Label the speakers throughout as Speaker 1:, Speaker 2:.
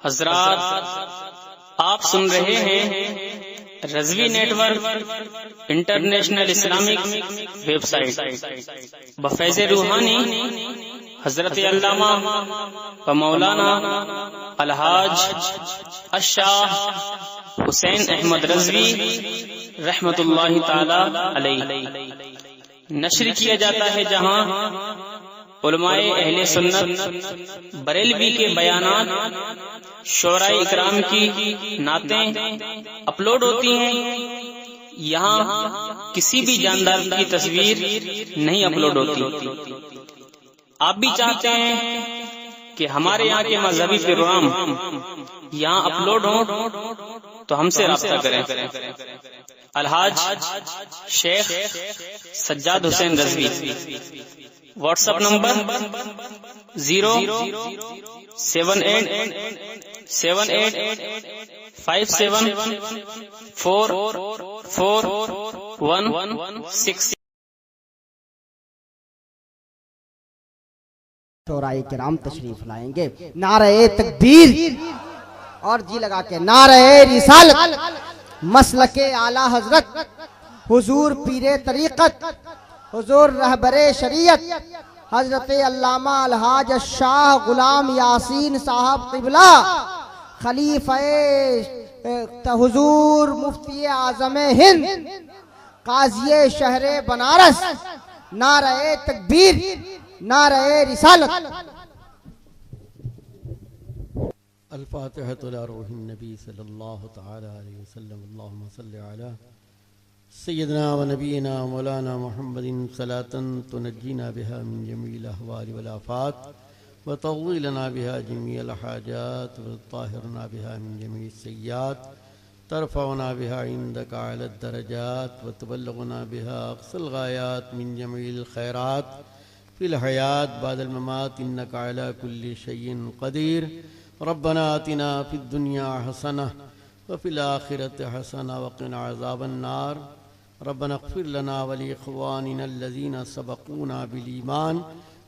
Speaker 1: हजरात, आप सुन रहे हैं Razvi network international Islamic website बफैज़ रूहानी हजरत अल्लामा व मौलाना अलहाज अशाह हुसैन अहमद रज़वी रहमतुल्लाहि ताला अलैह नश्र किया जाता है, जहां उलमाए अहले सुन्नत बरेलवी के बयानात शोराए इकराम की नातें अपलोड होती हैं। यहाँ किसी भी जानदार की तस्वीर नहीं अपलोड होती। आप भी चाहते हैं कि हमारे यहाँ के मजहबी प्रोग्राम यहाँ अपलोड हो तो हमसे राब्ता करें। Alhaj Sheikh Sajjad Hussain Razvi, WhatsApp number 0787857444116।
Speaker 2: शोराए किराम तशरीफ लाएंगे। नारे तकबीर और जी लगा के नारे रिसालत, मसलके आला हजरत हुजूर पीरे तरीक़त, हुजूर रहबरे शरीयत हजरत अल्लामा अलहाज शाह गुलाम यासीन साहब क़िबला खलीफे हुजूर मुफ्ती आज़म हिंद काज़ी शहरे बनारस। नारे तकबीर, नारे रिसालत।
Speaker 3: अल-फ़ातिहा इला रूहिन नबी सल्लल्लाहु तआला अलैहि वसल्लम। अल्लाहुम्मा सल्लि अला सय्यिदना व नबीना मौलाना मुहम्मदिन सलातन तुनज्जीना बिहा मिन जमील अहवाल वल आफात व तग़्फ़िर बिहा जमीअल हाजात व तुताहिरना बिहा मिन जमीइ सय्यात तरफ़अना बिहा इंदका अला दरजात व तुबल्लिग़ुना बिहा अक़सल गायात मिन जमीइल खैरात फिल हयात बादल ममात इन्नका अला कुल्लि शैइन क़दीर। रब्बना आतिना फिद दुनिया हसना व फिल आखिरति हसना व क़िना अज़ाबन्नार। रब्बना इग़फ़िर लना व लिइख़वानिना अल्लज़ीना सबक़ूना बिल ईमान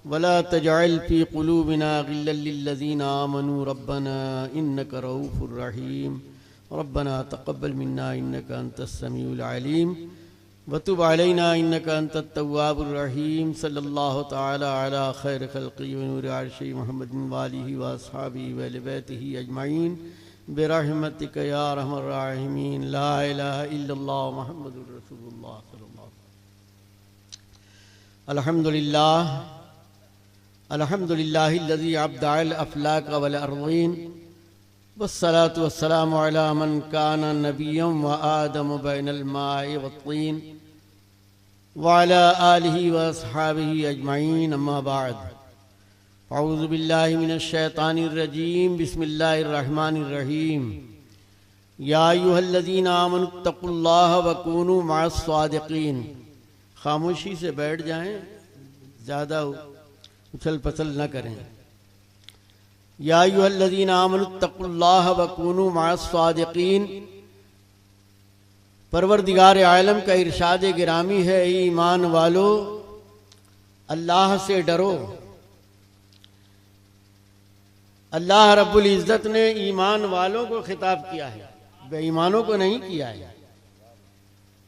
Speaker 3: व ला तजअल फ़ी क़ुलूबिना ग़िल्लन लिल्लज़ीना आमनू रब्बना इन्नका रऊफ़ुर रहीम। रब्बना तक़ब्बल मिन्ना इन्नका अंतस समीउल अलीम व तुब अलैना इन्नका अंतत तव्वाबुर रहीम। सल्लल्लाहु तआला अला खैर खल्क़ी व नूर अर्शी मुहम्मदिन व आलिहि व अस्हाबिहि व अहलि बैतिहि अजमईन बिरहमतिका या अरहमर राहिमीन। ला इलाहा इल्लल्लाह मुहम्मदुर रसूलुल्लाह सल्लल्लाहु अल्हम्दुलिल्लाह अल्हम्दुलिल्लाहिल्लज़ी अब्दअल अफ़लाक वल अर्ज़ीन वस्सलातु वस्सलामु अला मन काना नबिय्यन व आदम बैनल माइ वत्तीन व अला आलिहि व अस्हाबिहि अजमईन। अम्मा बाद, अऊज़ु बिल्लाहि मिनश शैतानिर रजीम। बिस्मिल्लाहिर रहमानिर रहीम। या अय्युहल्लज़ीना आमनुत्तक़ुल्लाह व कूनू मअस सादिक़ीन। खामोशी से बैठ जाएं, ज़्यादा उछल पछल न करें। या अय्युहल्लज़ीना आमनुत्तक़ुल्लाह व कूनू मअस सादिक़ीन। परवरदिगार आलम का इरशाद गिरामी है, ईमान वालो अल्लाह से डरो। अल्लाह रब्बुल इज़्ज़त ने ईमान वालों को खिताब किया है, बेईमानों को नहीं किया है।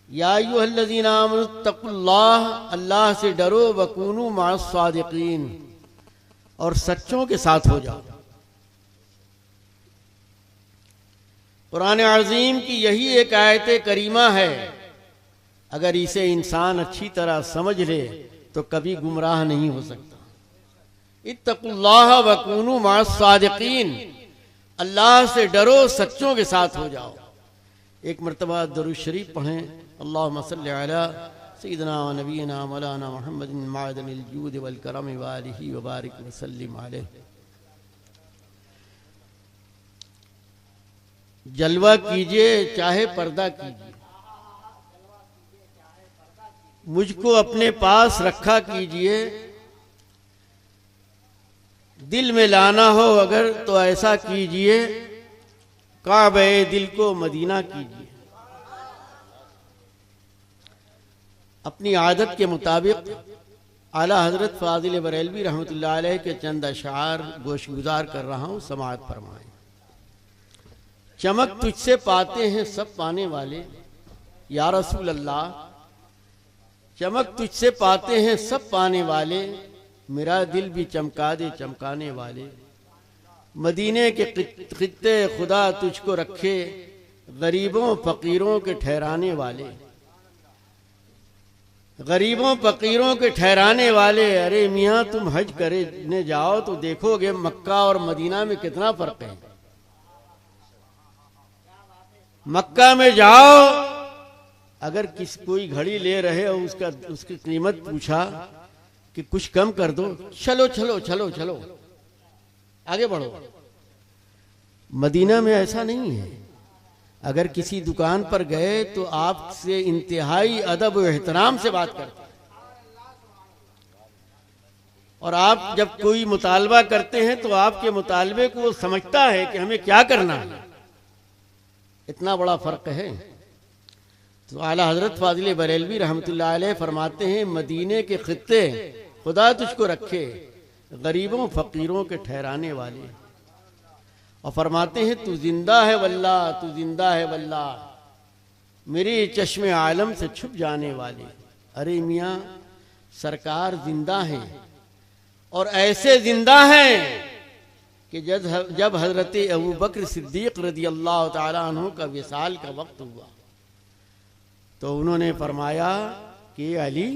Speaker 3: या अय्युहल्लज़ीना आमनुत्तक़ुल्लाह, अल्लाह से डरो, व कूनू मअस सादिक़ीन, और सच्चों के साथ हो जाओ। कुरान अज़ीम की यही एक आयत करीमा है, अगर इसे इंसान अच्छी तरह समझ ले तो कभी गुमराह नहीं हो सकता। इत्तक़ुल्लाह व कूनू मअस सादिक़ीन, अल्लाह से डरो, सच्चों के साथ हो जाओ। एक मरतबा दरूद शरीफ पढ़ें। अल्लाहुम्मा सल्लि अला सय्यिदना व नबीना मौलाना मुहम्मदिन माअदनिल जूद वल करम व आलिहि व बारिक व सल्लिम अलैहि। जलवा कीजिए चाहे पर्दा कीजिए, मुझको अपने पास रखा कीजिए। दिल में लाना हो अगर तो ऐसा कीजिए, काबे दिल को मदीना कीजिए। अपनी आदत के मुताबिक आला हजरत फाजिल बरेलवी रहमतुल्लाह अलैह के चंद अशार गोशगुजार कर रहा हूँ, समाअत फरमाएं। चमक तुझसे पाते हैं सब पाने वाले, या रसूल अल्लाह चमक तुझसे पाते हैं सब पाने वाले, मेरा दिल भी चमका दे चमकाने वाले। मदीने के खित्ते खुदा तुझको रखे, गरीबों फकीरों के ठहराने वाले, गरीबों फकीरों के ठहराने वाले। अरे मियाँ तुम हज करने जाओ तो देखोगे मक्का और मदीना में कितना फर्क है। मक्का में जाओ, अगर कोई घड़ी ले रहे हो उसकी कीमत पूछा कि कुछ कम कर दो, चलो चलो चलो चलो आगे बढ़ो। मदीना में ऐसा नहीं है। अगर किसी दुकान पर गए तो आपसे इंतहाई अदब और एहतराम से बात करते हैं, और आप जब कोई मुतालबा करते हैं तो आपके मुतालबे को वो समझता है कि हमें क्या करना है। इतना बड़ा फर्क है। तो आला हजरत फाजिल बरेलवी रहमतुल्लाह अलैह फरमाते हैं, मदीने के खित्ते खुदा तुझको रखे, गरीबों फकीरों के ठहराने वाले। और फरमाते हैं, तू जिंदा है वल्लाह, तू जिंदा है वल्लाह, मेरे चश्मे आलम से छुप जाने वाले। अरे मियाँ सरकार जिंदा है, और ऐसे जिंदा हैं कि जब हजरत अबू बकर सिद्दीक रदी अल्लाह ताला अन्हु का विसाल का वक्त हुआ तो उन्होंने फरमाया कि अली,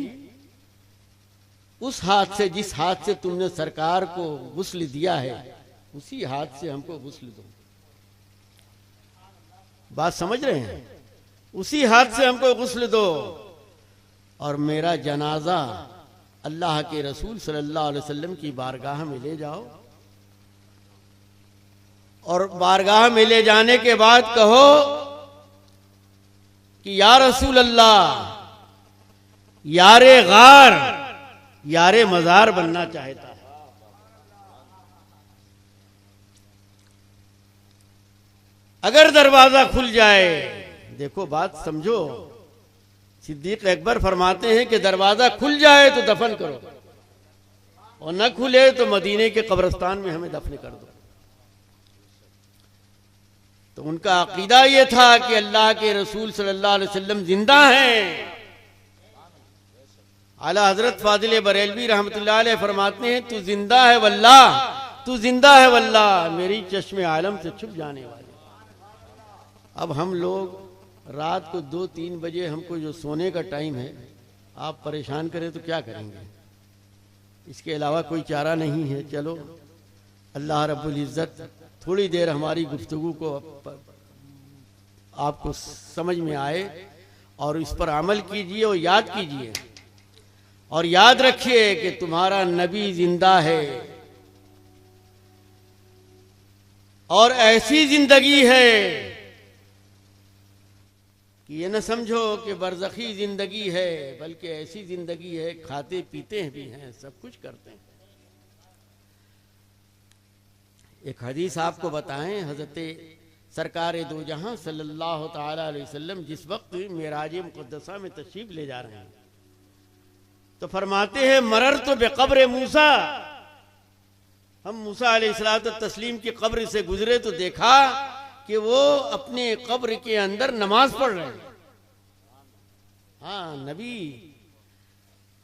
Speaker 3: उस हाथ से जिस हाथ से तुमने सरकार को गुस्ल दिया है उसी हाथ से हमको गुस्ल दो। बात समझ रहे हैं? उसी हाथ से हमको गुस्ल दो, और मेरा जनाजा अल्लाह के रसूल सल्लल्लाहु अलैहि वसल्लम की बारगाह में ले जाओ, और बारगाह में ले जाने के बाद कहो कि या रसूल अल्लाह, यारे गार यारे मजार बनना चाहता है। अगर दरवाजा खुल जाए, देखो बात समझो, सिद्दीक अकबर फरमाते हैं कि दरवाजा खुल जाए तो दफन करो, और न खुले तो मदीने के कब्रिस्तान में हमें दफन कर दो। तो उनका अकीदा यह था कि अल्लाह के रसूल सल्लल्लाहु अलैहि वसल्लम जिंदा हैं। आला हजरत फाजिल बरेलवी रहमतुल्लाह अलैह फरमाते हैं, तू जिंदा है वल्लाह, तू जिंदा है वल्लाह, मेरी चश्मे आलम से छुप जाने वाले। अब हम लोग रात को 2-3 बजे हमको जो सोने का टाइम है, आप परेशान करें तो क्या करेंगे? इसके अलावा कोई चारा नहीं है। चलो अल्लाह रब्बुल इज्जत थोड़ी देर हमारी गुफ्तगू को आपको समझ में आए और इस पर अमल कीजिए और याद कीजिए, और याद रखिए कि तुम्हारा नबी जिंदा है, और ऐसी जिंदगी है कि ये न समझो कि बरज़खी जिंदगी है, बल्कि ऐसी जिंदगी है खाते पीते भी हैं, सब कुछ करते हैं। एक हदीस आपको बताएं, हजरत सरकार दो जहां सल्लल्लाहु ताला अलैहि वसल्लम जिस वक्त मेराज मुक़द्दसा में तशरीफ ले जा रहे हैं तो फरमाते हैं, मरर तो बेक़ब्र मूसा, हम मूसा अलैहिस्सलातु तस्लीम की कब्र से गुजरे तो देखा कि वो अपने कब्र के अंदर नमाज पढ़ रहे हैं। हाँ नबी,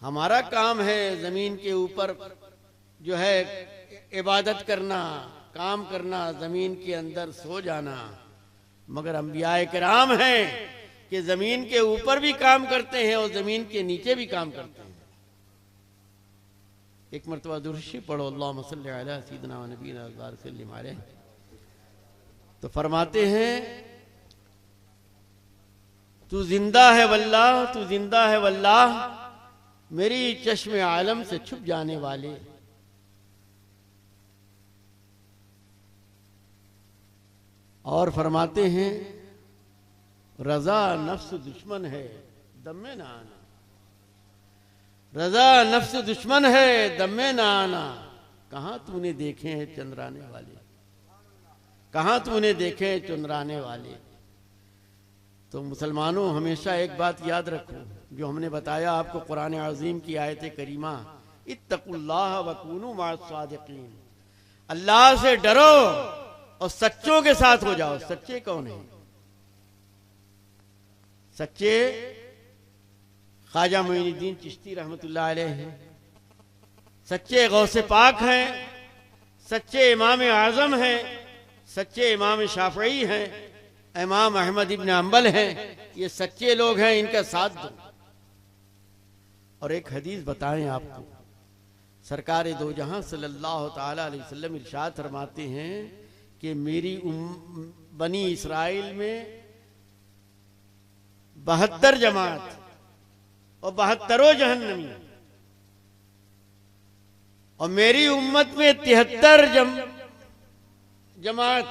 Speaker 3: हमारा काम है जमीन के ऊपर जो है इबादत करना, काम करना, जमीन के अंदर सो जाना, मगर अंबिया किराम हैं कि जमीन के ऊपर भी काम करते हैं और जमीन के नीचे भी काम करते हैं। एक मरतबा दुरूद पढ़ो, अल्लाहुम्मा सल्ली अला सय्यिदिना व नबीना वसल्लिम अलैहि। तो फरमाते हैं, तू जिंदा है वल्लाह, तू जिंदा है वल्लाह, मेरी चश्मे आलम से छुप जाने वाले। और फरमाते हैं, रजा नफ्स दुश्मन है दम्मे ना आना, रजा नफ्स दुश्मन है दम्मे ना आना। कहां तूने देखे हैं चंद्राने वाले, कहां तूने देखे हैं चंद्राने वाले। तो मुसलमानों हमेशा एक बात याद रखो, जो हमने बताया आपको कुरान अज़ीम की आयत करीमा, इत्तकुल्लाह वकूनू मअस सादिकीन, अल्लाह से डरो और सच्चों के साथ हो जाओ। सच्चे कौन है? सच्चे ख्वाजा मोइनुद्दीन चिश्ती रहमतुल्लाह अलैह हैं, सच्चे गौसे पाक हैं, सच्चे इमाम आजम हैं, सच्चे इमाम शाफई हैं, इमाम अहमद इब्न हंबल हैं। ये सच्चे लोग हैं, इनका साथ दो। और एक हदीस बताएं आपको, सरकार दो जहां सल्लल्लाहु ताला अलैहि वसल्लम इरशाद फरमाते हैं कि मेरी बनी इसराइल में 72 जमात और 72 जहन्नमी, और मेरी उम्मत में 73 जमात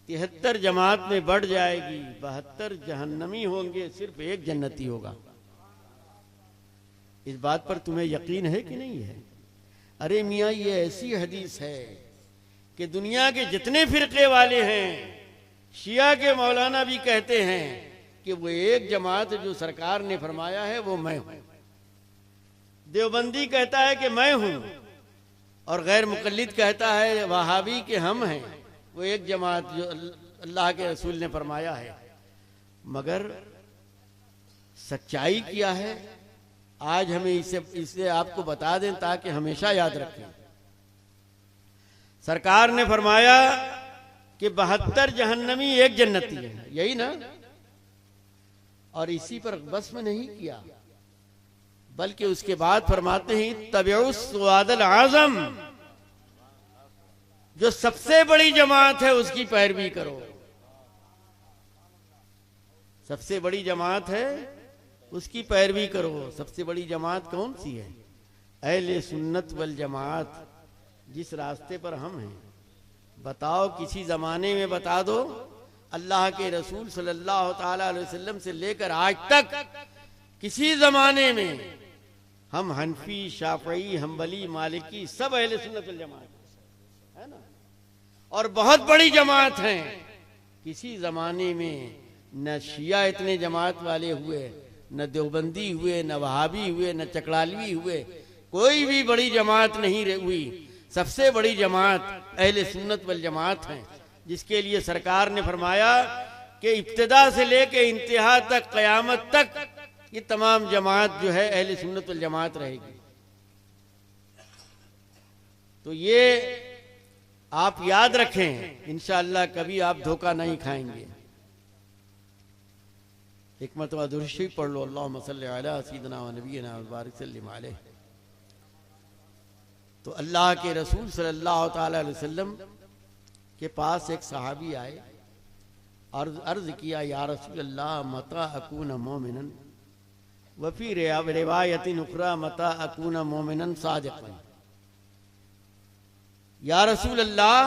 Speaker 3: 73 जमात में बढ़ जाएगी, 72 जहन्नमी होंगे, सिर्फ एक जन्नती होगा। इस बात पर तुम्हें यकीन है कि नहीं है? अरे मियाँ, ये ऐसी हदीस है कि दुनिया के जितने फिरके वाले हैं, शिया के मौलाना भी कहते हैं कि वो एक जमात जो सरकार ने फरमाया है वो मैं हूं। देवबंदी कहता है कि मैं हूं, और गैर मुकल्लिद कहता है वहाबी के हम हैं, वो एक जमात जो अल्लाह के रसूल ने फरमाया है। मगर सच्चाई क्या है, आज हमें इसे आपको बता दें ताकि हमेशा याद रखें। सरकार ने फरमाया कि 72 जहन्नमी, एक जन्नती है, यही ना? और इसी पर बस में नहीं किया, बल्कि उसके बाद फरमाते हैं तबिउस स्वादल आजम, जो सबसे बड़ी जमात है उसकी पैरवी करो। सबसे बड़ी जमात है उसकी पैरवी करो। सबसे बड़ी जमात कौन सी है? अहले सुन्नत वल जमात, जिस रास्ते पर हम हैं। बताओ, किसी जमाने में बता दो अल्लाह के रसूल सल्लल्लाहु ताला अलैहि वसल्लम से लेकर आज तक किसी जमाने में हम हनफी, शाफई, हम्बली, मालिकी सब अहले सुन्नत वल जमात है ना, और बहुत बड़ी जमात हैं। किसी जमाने में न शिया इतने जमात वाले हुए, न देवबंदी हुए, न वहाबी हुए, न चकड़ालवी हुए, कोई भी बड़ी जमात नहीं हुई। सबसे बड़ी जमात अहले सुन्नत वल जमात है, जिसके लिए सरकार ने फरमाया कि इब्तिदा से लेके इंतहा तक, क़यामत तक ये तमाम जमात जो है अहले सुन्नत वल जमात रहेगी। तो ये आप याद रखें, इंशाअल्लाह कभी आप धोखा नहीं खाएंगे। एक मरतबा दुरूद शरीफ पढ़ लो, अल्लाहुम्मा सल्ली अला सय्यिदिना व नबियिना व बारिक सल्लिम अलैहि। तो अल्लाह के रसूल सल्लल्लाहु ताला अलैहि वसल्लम के पास एक सहाबी आए और अर्ज किया, या रसूल अल्लाह मता अकून मोमिनन वफी रिवायतिन उखरा मता अकून मोमिनन सादिक़न। या रसूल अल्लाह,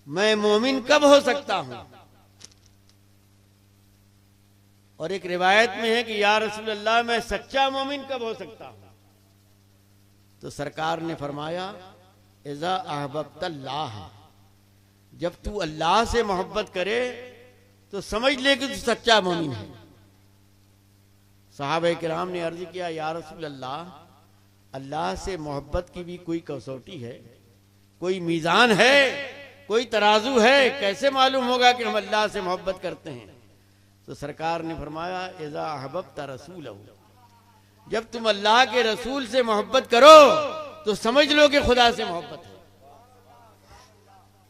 Speaker 3: मैं मोमिन कब हो सकता हूं? और एक रिवायत में है कि या रसूल अल्लाह, मैं सच्चा मोमिन कब हो सकता हूं? तो सरकार ने फरमाया, इज़ा अहबब्तल्लाह, जब तू अल्लाह से मोहब्बत करे तो समझ ले कि तू सच्चा मोमिन है। सहाबा किराम ने अर्ज किया, या रसूल अल्लाह, अल्लाह से मोहब्बत की भी कोई कसौटी है, कोई मीज़ान है, कोई तराजू है? कैसे मालूम होगा कि हम अल्लाह से मोहब्बत करते हैं? तो सरकार ने फरमाया, इज़ा अहबब्त रसूलहू, जब तुम अल्लाह के रसूल से मोहब्बत करो तो समझ लो कि खुदा से मोहब्बत है।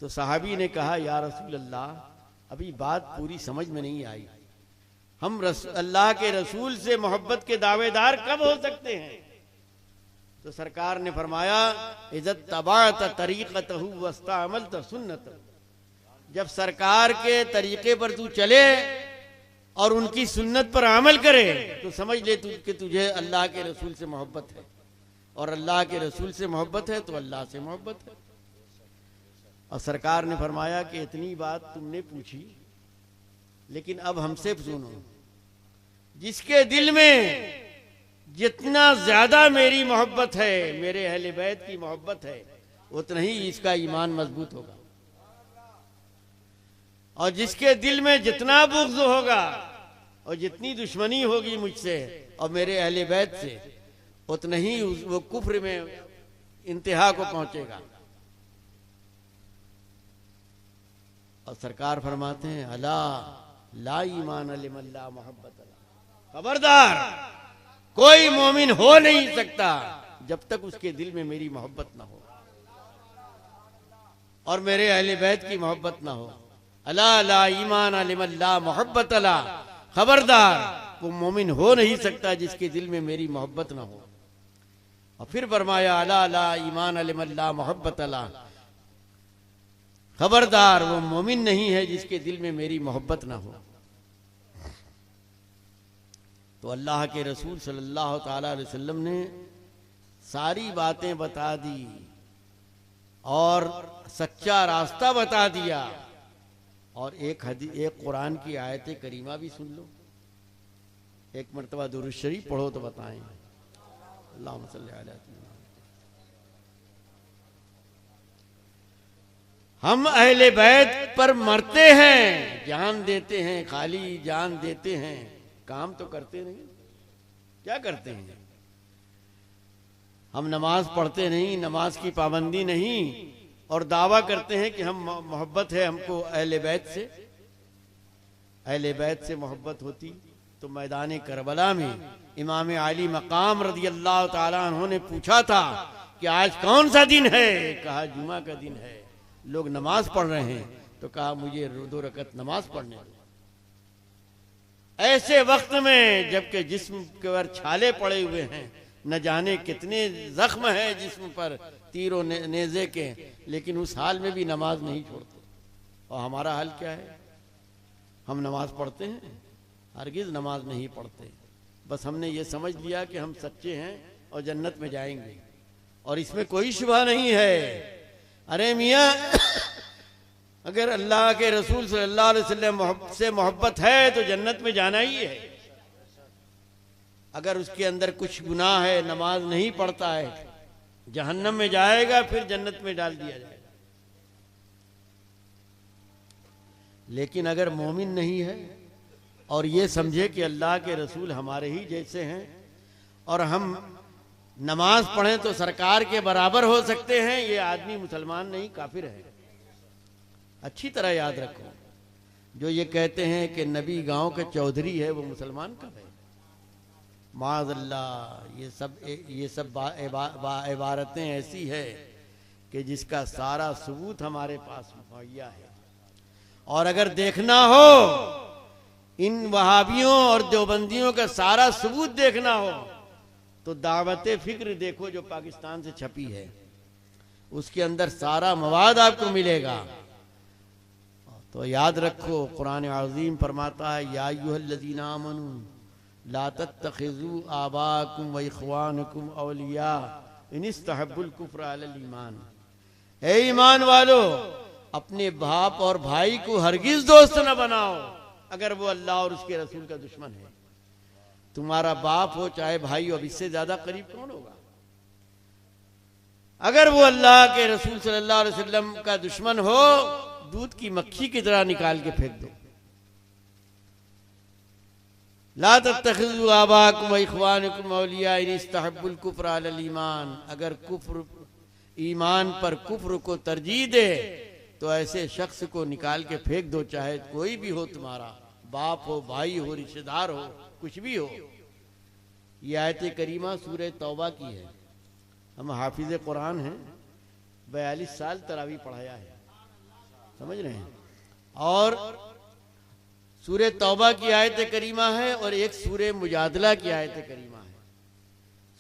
Speaker 3: तो सहाबी ने कहा, या रसूल अल्लाह, अभी बात पूरी समझ में नहीं आई, हम अल्लाह के रसूल से मोहब्बत के दावेदार कब हो सकते हैं? तो सरकार ने फरमाया, इज़्ज़त तबाअत तरीक़तहू वस्तअमलत सुन्नतहू, जब सरकार के तरीके पर तू चले और उनकी सुन्नत पर अमल करे तो समझ ले तू कि तुझे अल्लाह के रसूल से मोहब्बत है, और अल्लाह के रसूल से मोहब्बत है तो अल्लाह से मोहब्बत है। और सरकार ने फरमाया कि इतनी बात तुमने पूछी, लेकिन अब हमसे सुनो, जिसके दिल में जितना ज्यादा मेरी मोहब्बत है, मेरे अहले बैत की मोहब्बत है, उतना ही इसका ईमान मजबूत होगा, और जिसके दिल में जितना बुग़्ज़ होगा और जितनी दुश्मनी होगी मुझसे और मेरे अहले बैत से, उतना ही वो कुफ्र में इंतहा को पहुंचेगा। और सरकार फरमाते हैं अला ला ईमान लिमल्ला मोहब्बत अला, खबरदार कोई मोमिन हो नहीं सकता जब तक उसके दिल में मेरी मोहब्बत ना हो और मेरे अहले बैत की मोहब्बत ना हो। अला ला ईमान लिमल्ला मोहब्बत अला, खबरदार वो मोमिन हो नहीं सकता जिसके दिल में मेरी मोहब्बत ना हो। और फिर फरमाया अला ला ईमान लिमल्ला मोहब्बत अला, खबरदार वो मोमिन नहीं है जिसके दिल में मेरी मोहब्बत ना हो। तो अल्लाह के रसूल सल्लल्लाहु ताला अलैहि वसल्लम ने सारी बातें बता दी और सच्चा रास्ता बता दिया। और एक कुरान की आयत करीमा भी सुन लो, एक मरतबा दुरूद शरीफ पढ़ो तो बताएं। अल्लाहुम्मा सल्ली अला सय्यिदिना। हम अहले बैत पर मरते हैं, जान देते हैं, खाली जान देते हैं, काम तो करते नहीं। क्या करते हैं? हम नमाज पढ़ते नहीं, नमाज की पाबंदी नहीं, और दावा करते हैं कि हम मोहब्बत है हमको अहले बैत से। अहले बैत से मोहब्बत होती तो मैदान करबला में इमाम अली मकाम रज़ी अल्लाह ताला अन्हु ने पूछा था कि आज कौन सा दिन है? कहा जुमा का दिन है, लोग नमाज पढ़ रहे हैं। तो कहा मुझे 2 रकत नमाज पढ़ने दो। ऐसे वक्त में जबकि जिस्म के ऊपर छाले पड़े हुए हैं, न जाने कितने जख्म हैं जिस्म पर तीरों नेज़े के, लेकिन उस हाल में भी नमाज नहीं छोड़ते। और हमारा हाल क्या है? हम नमाज पढ़ते हैं? हरगिज नमाज नहीं पढ़ते। बस हमने ये समझ लिया कि हम सच्चे हैं और जन्नत में जाएंगे, और इसमें कोई शुबा नहीं है। अरे मियाँ, अगर अल्लाह के रसूल सल्लल्लाहु अलैहि वसल्लम से मोहब्बत है तो जन्नत में जाना ही है। अगर उसके अंदर कुछ गुनाह है, नमाज नहीं पढ़ता है, जहन्नम में जाएगा, फिर जन्नत में डाल दिया जाएगा। लेकिन अगर मोमिन नहीं है और ये समझे कि अल्लाह के रसूल हमारे ही जैसे हैं और हम नमाज पढ़ें तो सरकार के बराबर हो सकते हैं, ये आदमी मुसलमान नहीं, काफिर है। अच्छी तरह याद रखो, जो ये कहते हैं कि नबी गांव के चौधरी है, वो मुसलमान कब है? माज़अल्लाह, ये सब इबारतें ऐसी है कि जिसका सारा सबूत हमारे पास मुहैया है। और अगर देखना हो, इन वहाबियों और देवबंदियों का सारा सबूत देखना हो, तो दावते फिक्र देखो जो पाकिस्तान से छपी है, उसके अंदर सारा मवाद आपको मिलेगा। तो याद रखो, कुरान अज़ीम फरमाता है या अय्युहल्लज़ीना आमनू ला तत्तखिज़ू आबाकुम व इख़वानकुम औलिया इन इस्तहब्बुल कुफ्र अलल ईमान। ए ईमान वालो, अपने बाप और भाई को हरगिज दोस्त न बनाओ अगर वो अल्लाह और उसके रसूल का दुश्मन है। तुम्हारा बाप हो चाहे भाई हो, अब इससे ज्यादा करीब कौन होगा? अगर वो अल्लाह के रसूल सल्लल्लाहु अलैहि वसल्लम का दुश्मन हो, दूध की मक्खी की तरह निकाल के फेंक दो। ला तत्तखिज़ू आबाकुम व इख़वानकुम औलिया इन इस्तहब्बुल कुफ्र अलल ईमान। अगर कुफ्र ईमान पर कुफ्र को तरजीह दे तो ऐसे शख्स को निकाल के फेंक दो, चाहे कोई भी हो, तुम्हारा बाप हो, भाई हो, रिश्तेदार हो, कुछ भी हो। ये आयत करीमा सूरह तौबा की है। हम हाफिज कुरान हैं, 42 साल तरावी पढ़ाया है, समझ रहे हैं। और सूरह तौबा की आयत करीमा है और एक सूरह मुजादला की आयत करीमा है।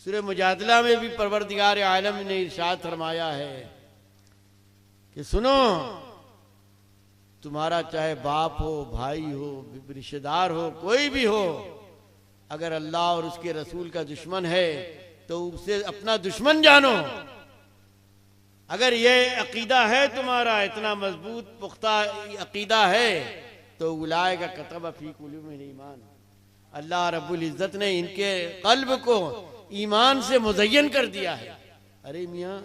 Speaker 3: सूरह मुजादला में भी परवरदिगार आलम ने इरशाद फरमाया है कि सुनो, तुम्हारा चाहे बाप हो, भाई हो, रिश्तेदार हो, कोई भी हो, अगर अल्लाह और उसके रसूल का दुश्मन है तो उसे अपना दुश्मन जानो। अगर ये अकीदा है तुम्हारा, इतना मजबूत पुख्ता अकीदा है, तो उलाए का कतब फी कुलूबिहिम ईमान। अल्लाह रब्बुल इज्जत ने इनके कल्ब को ईमान से मुज़य्यन कर दिया है। अरे मियाँ,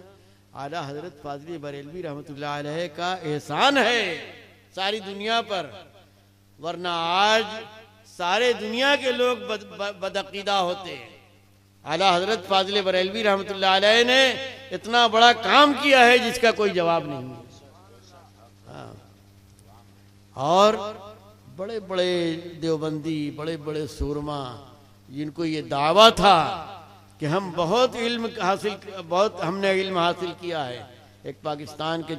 Speaker 3: आला हजरत फाज़िल बरेलवी रहमतुल्लाह अलैह का एहसान है सारी दुनिया पर, वरना आज सारे दुनिया के लोग बदअकीदा होते हैं। आला हजरत फाज़िल बरेलवी रहमतुल्लाह अलैह ने इतना बड़ा काम किया है जिसका कोई जवाब नहीं है। हाँ। और बड़े बड़े देवबंदी, बड़े बड़े सूरमा, जिनको ये दावा था कि हम बहुत हमने इल्म हासिल किया है। एक पाकिस्तान के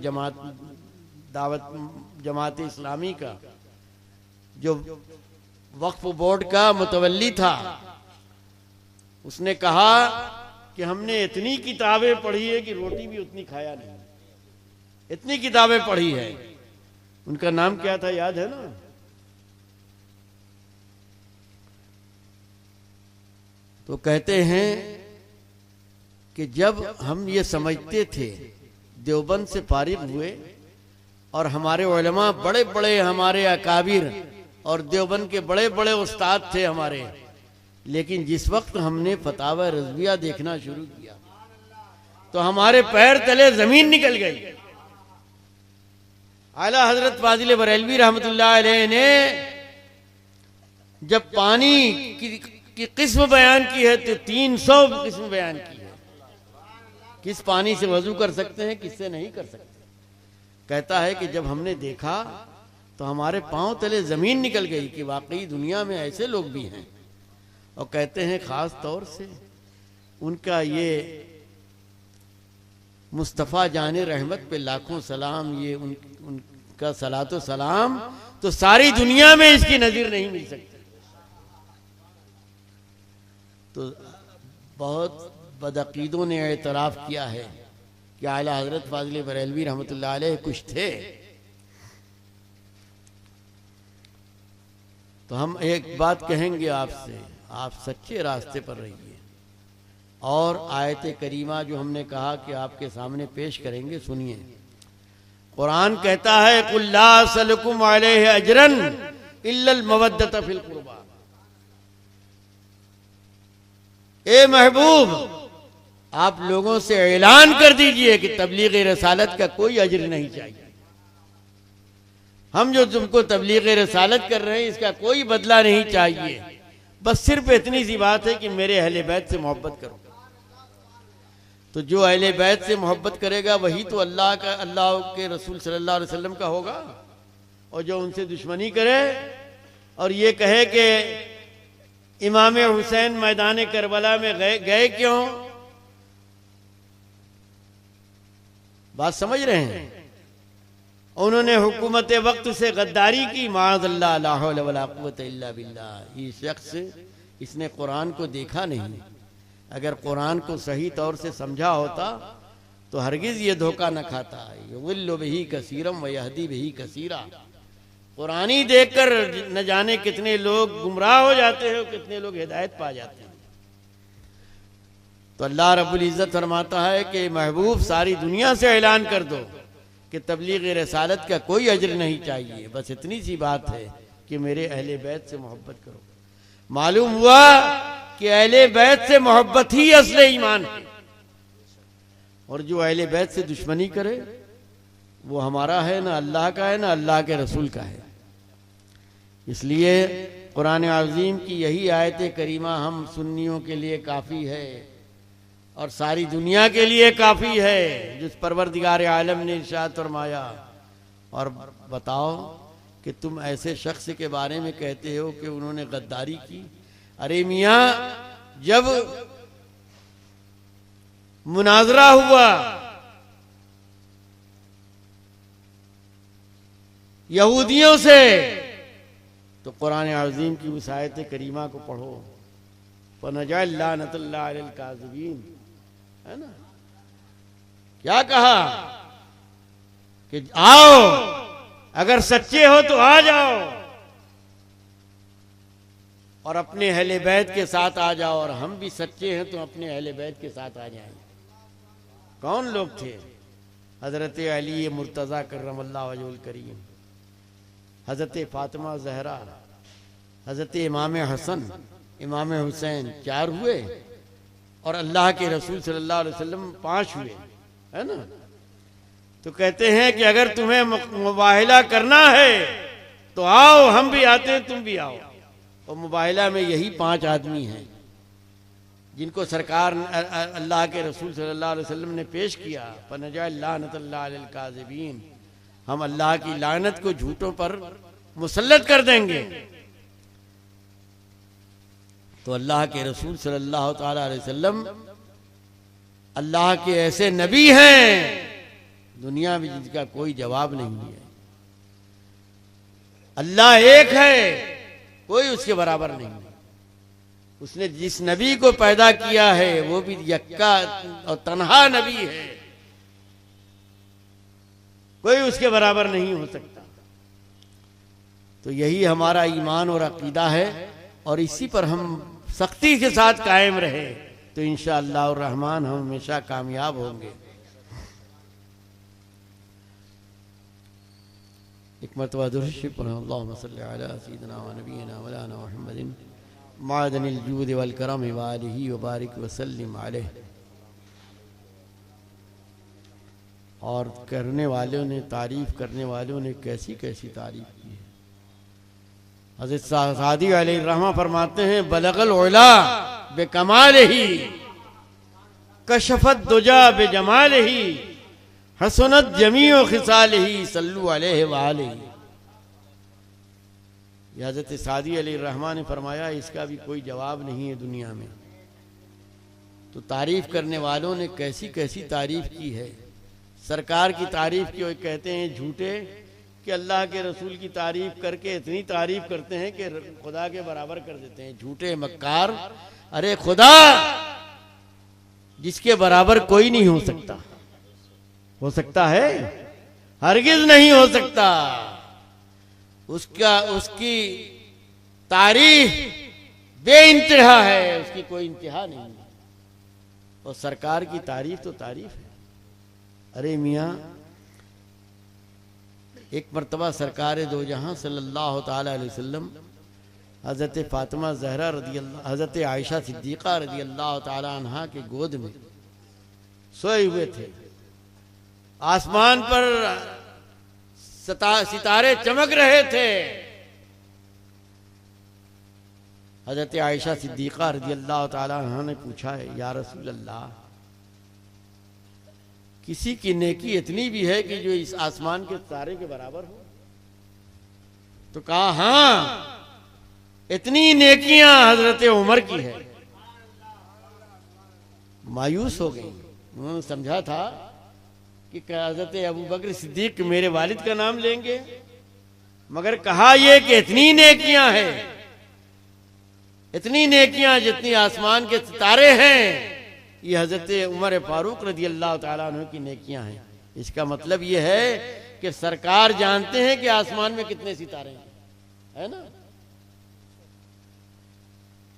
Speaker 3: जमात इस्लामी का जो वक्फ बोर्ड का मुतवल्ली था, उसने कहा कि हमने इतनी किताबें पढ़ी है कि रोटी भी उतनी खाया नहीं, इतनी किताबें पढ़ी है। उनका नाम क्या था, याद है ना? तो कहते हैं कि जब हम ये समझते थे, देवबंद से फारिग हुए और हमारे उलमा बड़े बड़े, हमारे अकाबिर और देवबंद के बड़े बड़े उस्ताद थे हमारे, लेकिन जिस वक्त हमने फतावा रज़विया देखना शुरू किया तो हमारे पैर तले जमीन निकल गई। आला हजरत फाजिल बरेलवी रहमतुल्लाह अलैह ने जब पानी की किस्म बयान की है तो 300 किस्म बयान की है। किस पानी से वजू कर सकते हैं, किससे नहीं कर सकते। कहता है कि जब हमने देखा तो हमारे पांव तले जमीन निकल गई कि वाकई दुनिया में ऐसे लोग भी हैं। और कहते हैं खास तौर से उनका ये मुस्तफ़ा जाने रहमत पे लाखों सलाम, ये उनका सलातो सलाम तो सारी दुनिया में इसकी नजीर नहीं मिल सकती। तो बहुत बदअकीदों ने एतराफ़ किया है कि आला हजरत फाजिल बरेलवी रहमतुल्लाह अलैह कुछ थे। तो हम एक बात कहेंगे आपसे, आप सच्चे रास्ते पर रहिए। और आयत करीमा जो हमने कहा कि आपके सामने पेश करेंगे, सुनिए। कुरान कहता है कुल ला असलकुम अलैहि अजरन इल्लल मवद्दत फिल कुर्बा। ए महबूब, आप लोगों से ऐलान कर दीजिए कि तबलीग रसालत का कोई अजर नहीं चाहिए। हम जो तुमको तबलीग रसालत कर रहे हैं इसका कोई बदला नहीं चाहिए। बस सिर्फ इतनी सी बात है कि मेरे अहले बैत से मोहब्बत करो। तो जो अहले बैत से मोहब्बत करेगा वही तो अल्लाह के रसूल सल्लल्लाहु अलैहि वसल्लम का होगा। और जो उनसे दुश्मनी करे और ये कहे कि इमाम हुसैन मैदान करबला में गए क्यों, बात समझ रहे हैं? उन्होंने हुकूमत वक्त से गद्दारी की, माअज़ल्लाह ला हौला वला कुव्वता इल्ला बिल्लाह। ये शख्स, इसने कुरान को देखा नहीं। अगर कुरान को सही तौर से समझा होता तो हरगिज ये धोखा न खाता। युज़िल्लु बिही कसीरम व यहदी बिही कसीरा। कुरान ही देखकर न जाने कितने लोग गुमराह हो जाते हैं, कितने लोग हिदायत पा जाते हैं। तो अल्लाह रब्बुल इज्जत फरमाता है कि महबूब सारी दुनिया से ऐलान कर दो कि तबलीग रसालत का कोई अजर नहीं चाहिए। बस इतनी सी बात है कि मेरे अहले बैत से मोहब्बत करो। मालूम हुआ कि अहले बैत से मोहब्बत ही असले ईमान है। और जो अहले बैत से दुश्मनी करे वो हमारा है, ना अल्लाह का है, ना अल्लाह के रसूल का है। इसलिए कुरान अज़ीम की यही आयत करीमा हम सुन्नियों के लिए काफ़ी है और सारी दुनिया के लिए काफ़ी है, जिस परवरदिगार आलम ने इरशाद फरमाया। और बताओ कि तुम ऐसे शख्स के बारे में कहते हो कि उन्होंने गद्दारी की। अरे मियाँ, जब मुनाजरा हुआ यहूदियों से तो कुरान अज़ीम की उस आयत करीमा को पढ़ो, फनजअल लानतुल्लाह अलल काज़िबीन, है ना? क्या कहा कि आओ, अगर सच्चे हो तो आ जाओ और अपने अहले बैत के साथ आ जाओ। और हम भी सच्चे हैं तो अपने अहले बैत के साथ आ जाएं। कौन लोग थे? हजरत अली मुर्तज़ा करमल्लाहु वजहुल करीम, हजरत फातिमा ज़हरा, हजरत इमाम हसन, इमाम हुसैन, 4 हुए। और अल्लाह के रसूल सल्लल्लाहु अलैहि वसल्लम 5 हुए, है ना? तो कहते हैं कि अगर तुम्हें मुबाहिला करना है तो आओ, हम भी आते हैं, तुम भी आओ। और मुबाहिला में यही 5 आदमी हैं जिनको सरकार अल्लाह के रसूल सल्लल्लाहु अलैहि वसल्लम ने पेश किया। फनजअल लानतुल्लाह अलल काज़िबीन, हम अल्लाह की लानत को झूठों पर मुसल्लत कर देंगे। तो अल्लाह के रसूल सल्लल्लाहु ताला अलैहि वसल्लम अल्लाह के ऐसे नबी हैं दुनिया में जिनका कोई जवाब नहीं है। अल्लाह एक है, कोई उसके बराबर नहीं है। उसने जिस नबी को पैदा किया है वो भी यक्का और तन्हा नबी है, कोई उसके बराबर नहीं हो सकता। तो यही हमारा ईमान और अकीदा है और इसी पर हम सख्ती के साथ कायम रहे तो इंशाअल्लाह रहमान हम हमेशा कामयाब होंगे। एक मरतबा दुरूद पढ़ो, अल्लाहुम्मा सल्ली अला सय्यिदिना व नबियिना मौलाना मुहम्मदिन मादनिल जूद वल करम व आलिहि व बारिक व सल्लिम अलैहि। और करने वालों ने, तारीफ करने वालों ने कैसी कैसी तारीफ की है। हज़रत सादी अलैहिर्रहमा फरमाते हैं, बलगल उला बेकमालिही कशफत दुजा बेजमालिही हसनत जमीओ खिसालिही सल्लु अलैहि व आलिही। हज़रत सादी अलैहिर्रहमा ने फरमाया इसका भी कोई जवाब नहीं है दुनिया में। तो तारीफ करने वालों ने कैसी कैसी तारीफ की है। सरकार की तारीफ की कहते हैं झूठे कि अल्लाह के रसूल की तारीफ करके इतनी तारीफ करते हैं कि खुदा के बराबर कर देते हैं। झूठे मक्कार, अरे खुदा जिसके बराबर कोई नहीं हो सकता, हो सकता है? हरगिज नहीं हो सकता। उसकी तारीफ बेइंतहा है, उसकी कोई इंतहा नहीं है। और सरकार की तारीफ तो तारीफ है। अरे मियाँ, एक मरतबा सरकार दो जहां सल्लल्लाहु ताला अलैहि वसल्लम हज़रत फातिमा ज़हरा रदी अल्लाह, हज़रत आयशा सिद्दीक़ा रदी अल्लाह ताला अन्हा के गोद में सोए हुए थे। आसमान पर सितारे चमक रहे थे। हज़रत आयशा सिद्दीक़ा रदी अल्लाह ताला अन्हा ने पूछा है, या रसूल अल्लाह, किसी की नेकी इतनी भी है कि जो इस आसमान के तारे के बराबर हो? तो कहा हां, इतनी नेकियां हजरत उमर की है। मायूस हो गई। उन्होंने समझा था कि हजरत अबू बकर सिद्दीक मेरे वालिद का नाम लेंगे, मगर कहा यह कि इतनी नेकियां हैं, इतनी नेकियां जितनी आसमान के सितारे हैं, ये हजरत उमर फारूक रजी अल्लाह ताला अन्हु की नेकियां हैं। इसका मतलब ये है कि सरकार जानते हैं कि आसमान में कितने सितारे हैं, है ना।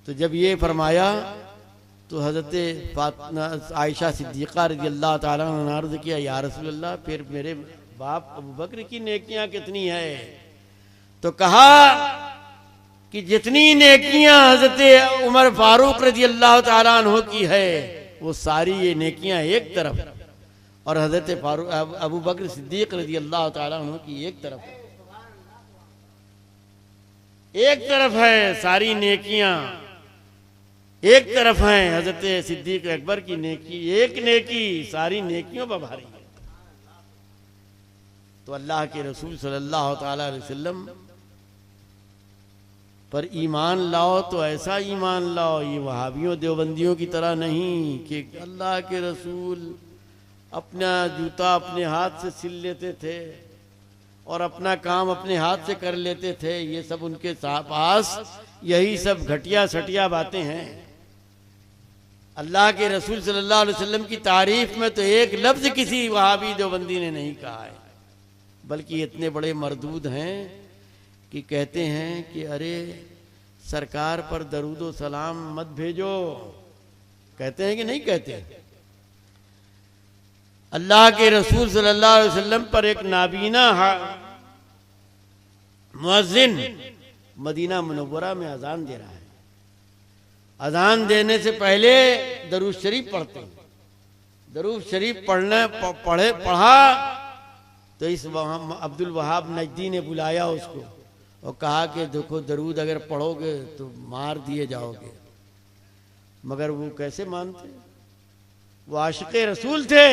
Speaker 3: तो जब ये फरमाया तो हजरत आयशा सिद्दीक़ा रजी अल्लाह ताला अन्हा ने अर्ज़ किया, या रसूल अल्लाह, फिर मेरे बाप अबू बकर की नेकियां कितनी है? तो कहा कि जितनी नेकियां हजरत उमर फारूक रजी अल्लाह ताला अन्हु की है वो सारी ये नेकियां एक तरफ, और हजरत फारूक अबू बकर सिद्दीक रजी अल्लाह ताला अन्हु की एक तरफ, एक तरफ है सारी नेकियां, एक तरफ है हजरत सिद्दीक अकबर की नेकी। एक नेकी सारी नेकियों पर भारी है। तो अल्लाह के रसूल सल्लल्लाहु ताला अलैहि वसल्लम पर ईमान लाओ तो ऐसा ईमान लाओ, ये वहाबियों देवबंदियों की तरह नहीं कि अल्लाह के रसूल अपना जूता अपने हाथ से सिल लेते थे और अपना काम अपने हाथ से कर लेते थे। ये सब उनके पास यही सब घटिया सटिया बातें हैं। अल्लाह के रसूल सल्लल्लाहु अलैहि वसल्लम की तारीफ में तो एक लफ्ज किसी वहाबी देवबंदी ने नहीं कहा है, बल्कि इतने बड़े मरदूद हैं कि कहते हैं कि अरे सरकार पर दरूदो सलाम मत भेजो। कहते हैं कि नहीं कहते? अल्लाह के रसूल सल्लल्लाहु अलैहि वसल्लम पर एक नाबीना मुअज्जिन मदीना मुनव्वरा में अजान दे रहा है। अजान देने से पहले दरूद शरीफ पढ़ते हैं। दरूद शरीफ पढ़ा तो इस अब्दुल वहाब नजदी ने बुलाया उसको और कहा कि देखो दरूद अगर पढ़ोगे तो मार दिए जाओगे। मगर वो कैसे मानते? वो आशिक़े रसूल थे।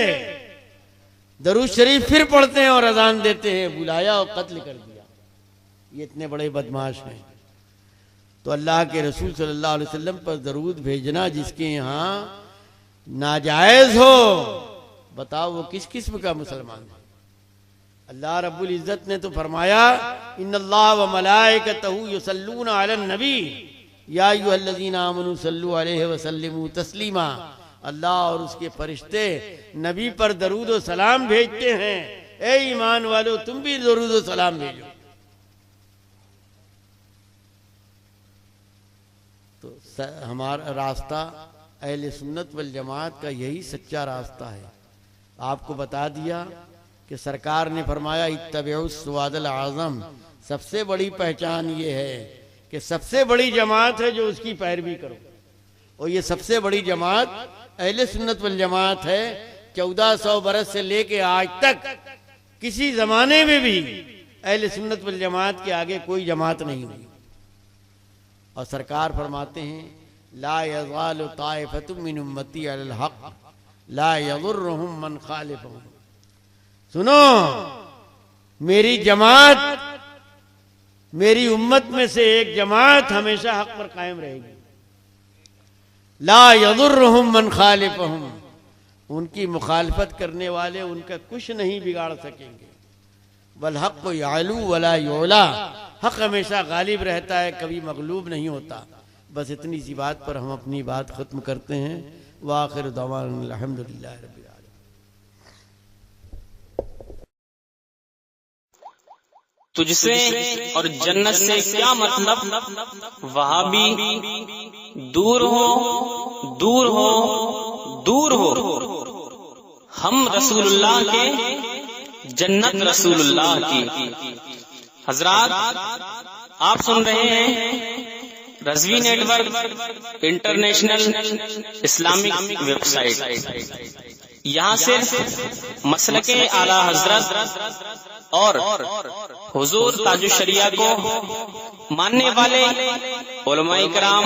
Speaker 3: दरूद शरीफ फिर पढ़ते हैं और अजान देते हैं, बुलाया और कत्ल कर दिया। ये इतने बड़े बदमाश हैं। तो अल्लाह के रसूल सल्लल्लाहु अलैहि वसल्लम पर दरूद भेजना जिसके यहाँ नाजायज हो, बताओ वो किस किस्म का मुसलमान है। अल्लाह रब्बुल इज्जत ने तो फरमाया, इन्नल्लाह व मलाइकतहू युसल्लूना अलन नबी या अय्युहल्लज़ीना आमनू सल्लू अलैहि व सल्लिमू तस्लीमा। अल्लाह और उसके फरिश्ते नबी पर दरूद व सलाम भेजते हैं। ए ईमान वालो, तुम भी दरूद व सलाम भेजो। तो हमारा रास्ता अहले सुन्नत वल जमात का यही सच्चा रास्ता है। आपको बता दिया कि सरकार ने फरमाया इत्तबिउस सिरातल आज़म, सबसे बड़ी पहचान ये है कि सबसे बड़ी जमात है जो उसकी पैरवी करो। और ये सबसे बड़ी जमात अहले सुन्नत वल जमात है। 1400 बरस से लेके आज तक किसी जमाने में भी अहले सुन्नत वल जमात के आगे कोई जमात नहीं हुई। और सरकार फरमाते हैं, ला यज़ालु ताइफतुम मिन उम्मती अलल हक़ ला यज़ुर्रुहुम मन खालिफहुम। सुनो, मेरी जमात, मेरी उम्मत में से एक जमात हमेशा हक पर कायम रहेगी। ला यज़ुर्रुहुम मन खालिफहुम, उनकी मुखालफत करने वाले उनका कुछ नहीं बिगाड़ सकेंगे। वल हक़्क़ु यालू वला युला, हक हमेशा गालिब रहता है, कभी मगलूब नहीं होता। बस इतनी सी बात पर हम अपनी बात खत्म करते हैं। वाखिर दवाना अल्हम्दुलिल्लाह रब्बिल आलमीन।
Speaker 1: तुझसे और जन्नत से क्या मतलब, वहाबी दूर हो दूर हो दूर हो, हम रसूलुल्लाह के, जन्नत रसूलुल्लाह की। हजरात, आप सुन रहे हैं Razvi network international Islamic website. यहाँ सिर्फ मसलके आला हजरत और हुजूर ताजुश शरिया को मानने वाले उलमाए किराम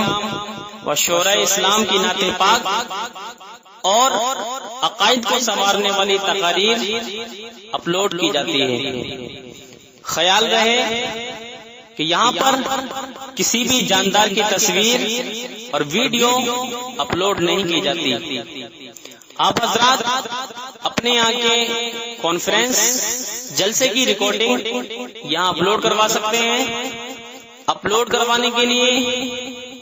Speaker 1: व शोरा इस्लाम की नाते पाक और अकायद को संवारने वाली तकारीर अपलोड की जाती है। ख्याल रहे कि यहाँ पर किसी भी जानदार की तस्वीर और वीडियो अपलोड नहीं की जाती। आप हजरात अपने यहाँ के कॉन्फ्रेंस जलसे की रिकॉर्डिंग यहाँ अपलोड करवा सकते हैं। अपलोड करवाने के लिए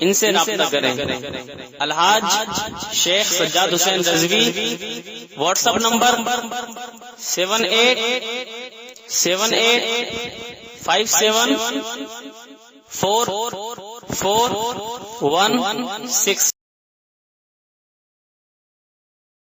Speaker 1: इनसे राब्ता करें। Alhaj Sheikh Sajjad Hussain Razvi, WhatsApp number 7857 44116।